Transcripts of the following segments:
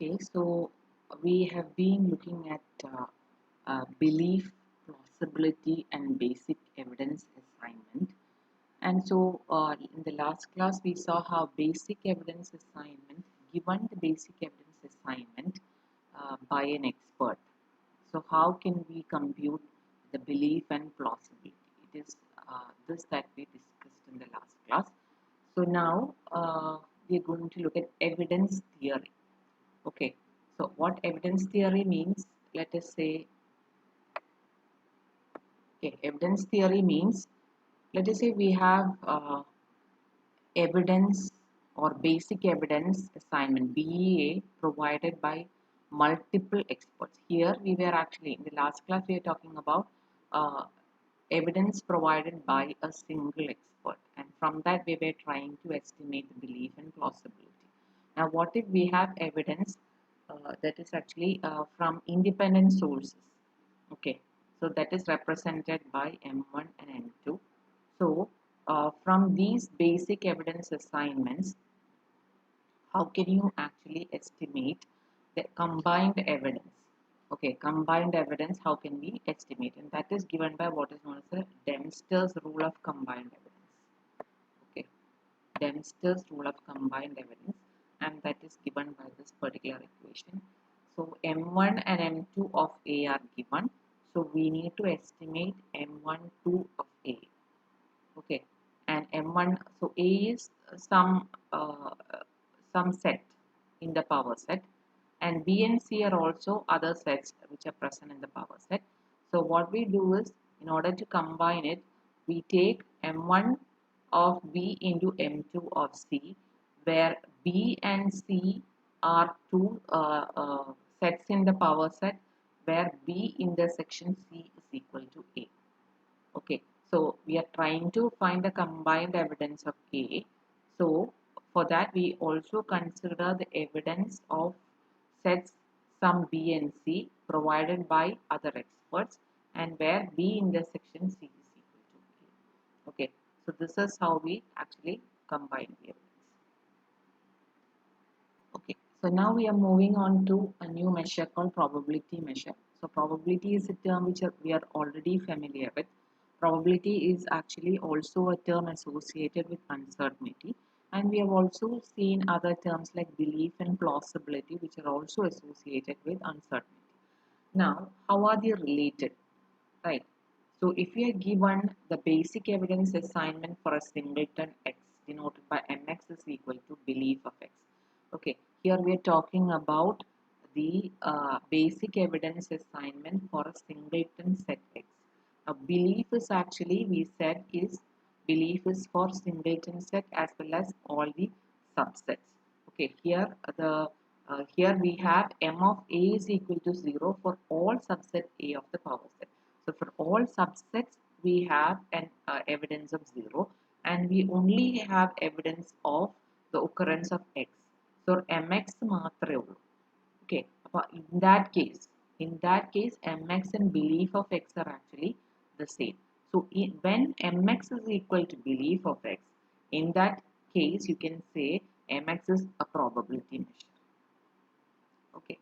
Okay, so we have been looking at belief, plausibility, and basic evidence assignment. And so in the last class, we saw how basic evidence assignment, given the basic evidence assignment by an expert. So how can we compute the belief and plausibility? It is this that we discussed in the last class. So now we are going to look at evidence theory. Okay, so what evidence theory means, let us say, okay, evidence theory means, let us say we have evidence or basic evidence assignment, BEA, provided by multiple experts. Here we were actually, in the last class, we were talking about uh, evidence provided by a single expert. And from that, we were trying to estimate the belief and plausibility. Now, what if we have evidence that is actually from independent sources? Okay, so that is represented by M1 and M2. So, from these basic evidence assignments, how can you actually estimate the combined evidence? Okay, combined evidence, how can we estimate? And that is given by what is known as the Dempster's rule of combined evidence. Okay, Dempster's rule of combined evidence, and that is given by this particular equation. So M1 and M2 of A are given. So we need to estimate M12 of A. Okay, and M1, so A is some set in the power set, and B and C are also other sets which are present in the power set. So what we do is, in order to combine it, we take M1 of B into M2 of C, where B and C are two sets in the power set, where B intersection C is equal to A. Okay, so we are trying to find the combined evidence of A. So for that, we also consider the evidence of sets some B and C provided by other experts, and where B intersection C is equal to A. Okay, so this is how we actually combine the evidence. Okay, so now we are moving on to a new measure called probability measure. So probability is a term which we are already familiar with. Probability is actually also a term associated with uncertainty, and we have also seen other terms like belief and plausibility, which are also associated with uncertainty. Now, how are they related? Right. So if we are given the basic evidence assignment for a singleton x denoted by mx is equal to belief of x. Okay, here we are talking about the basic evidence assignment for a singleton set x. Now belief is actually, we said, is belief is for singleton set as well as all the subsets. Okay, here we have m of a is equal to 0 for all subset A of the power set. So for all subsets, we have an evidence of 0, and we only have evidence of the occurrence of x. So mx മാത്രമേ ഉള്ളൂ. Okay, in that case, mx and belief of x are actually the same. So when mx is equal to belief of x, in that case, you can say mx is a probability measure. Okay.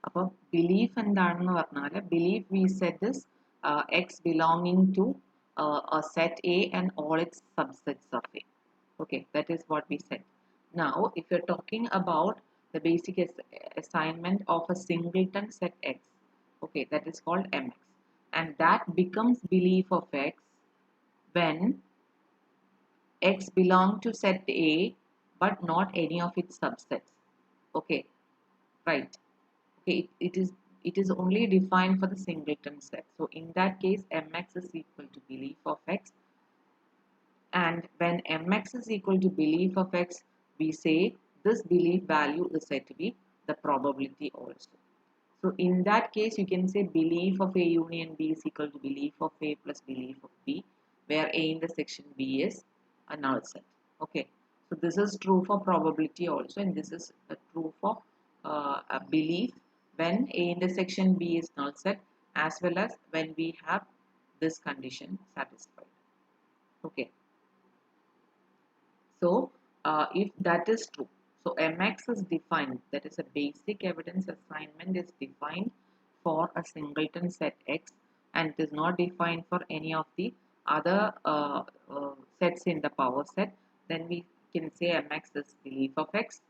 അപ്പോൾ belief എന്താണെന്ന് പറഞ്ഞാൽ, belief we said is x belonging to a set A and all its subsets of A. Okay, that is what we said. Now, if you're talking about the basic assignment of a singleton set X, okay, that is called mx, and that becomes belief of X when X belong to set A but not any of its subsets. Okay, right. Okay, it is only defined for the singleton set. So in that case, mx is equal to belief of x, and when mx is equal to belief of x, we say this belief value is said to be the probability also. So in that case, you can say belief of A union B is equal to belief of A plus belief of B, where A intersection B is a null set. Okay, so this is true for probability also, and this is true for a belief when A intersection B is null set, as well as when we have this condition satisfied. Okay, so if that is true, So MX is defined, that is a basic evidence assignment is defined for a singleton set X and it is not defined for any of the other sets in the power set. Then we can say MX is belief of X.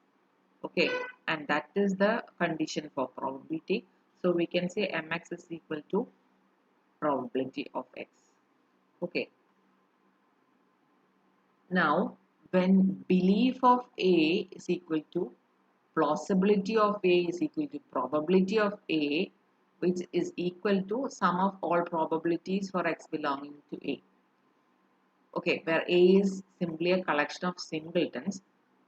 Okay, and that is the condition for probability. So we can say MX is equal to probability of X. Okay, now when belief of A is equal to plausibility of A is equal to probability of A, which is equal to sum of all probabilities for X belonging to A. Okay, where A is simply a collection of singletons,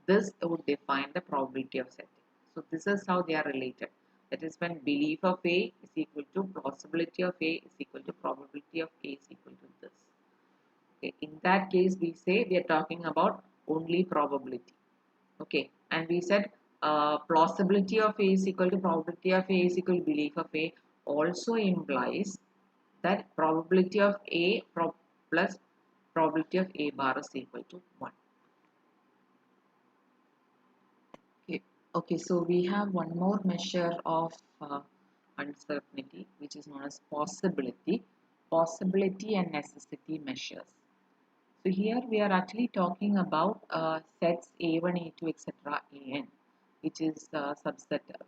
this would define the probability of setting. So this is how they are related. That is when belief of A is equal to plausibility of A is equal to probability of A is equal to this. Okay, in that case we say we are talking about only probability. Okay, and we said plausibility of A is equal to probability of A is equal to belief of A also implies that probability of A plus probability of A bar is equal to 1. Okay, okay, so we have one more measure of uncertainty which is known as possibility and necessity measures. So here we are actually talking about sets A1, A2, etc., AN, which is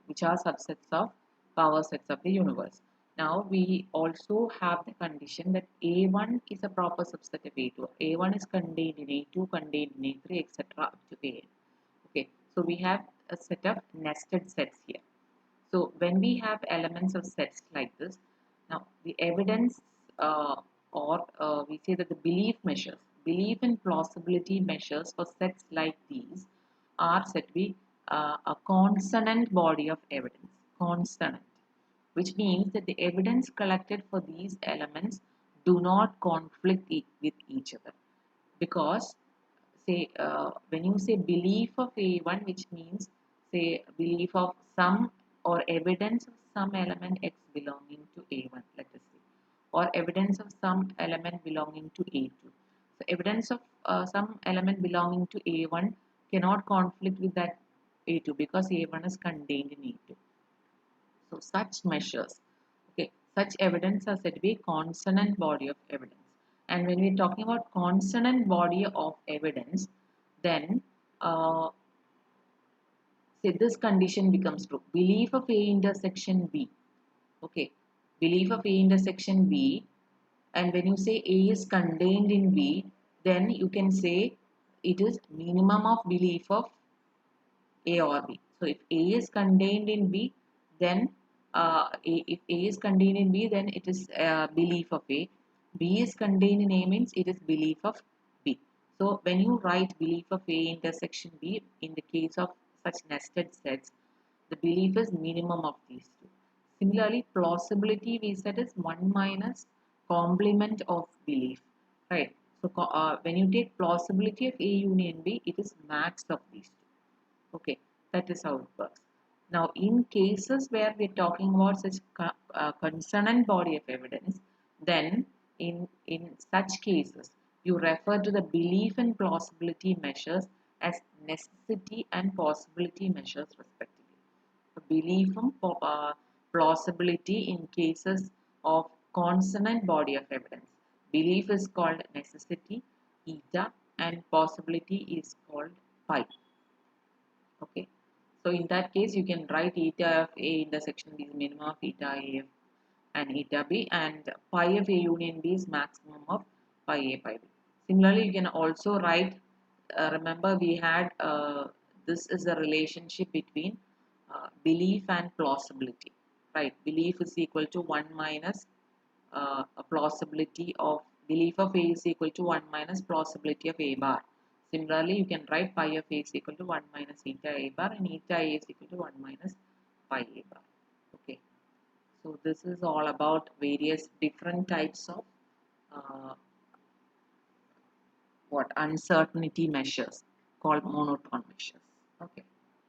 which are subsets of power sets of the universe. Now we also have the condition that A1 is a proper subset of A2. A1 is contained in A2, contained in A3, etc. up to AN. Okay, so we have a set of nested sets here. So when we have elements of sets like this, now the evidence we say that the belief and plausibility measures for sets like these are said to be a consonant body of evidence. Consonant, which means that the evidence collected for these elements do not conflict with each other because say when you say belief of A1, which means say belief of some or evidence of some element X belonging to A1, let us say, or evidence of some element belonging to A2. So evidence of some element belonging to A1 cannot conflict with that A2 because A1 is contained in A2. So such measures, okay, such evidence are said to be consonant body of evidence. And when we're talking about consonant body of evidence, then say this condition becomes true. Belief of A intersection B. Okay, belief of A intersection B, and when you say A is contained in B, then you can say it is minimum of belief of A or B. So if A is contained in B, then if A is contained in B, then it is belief of A. B is contained in A means it is belief of B. So when you write belief of A intersection B, in the case of such nested sets, the belief is minimum of these two. Similarly, plausibility we said is 1 minus complement of belief, right? So when you take plausibility of A union B, it is max of these two. Okay, that is how it works. Now, in cases where we're talking about such consonant body of evidence, then in such cases, you refer to the belief and plausibility measures as necessity and possibility measures respectively. So belief and plausibility in cases of consonant body of evidence. Belief is called necessity, eta, and possibility is called pi. Okay, so in that case you can write eta of A intersection B is minimum of eta A and eta B, and pi of A union B is maximum of pi A pi B. Similarly, you can also write, remember we had this is a relationship between belief and plausibility, right? Belief is equal to 1 minus a plausibility of belief of A is equal to 1 minus plausibility of A bar. Similarly, you can write pi of A is equal to 1 minus eta A bar and eta A is equal to 1 minus pi A bar. Okay, so this is all about various different types of uh, uncertainty measures called monotone measures. Okay.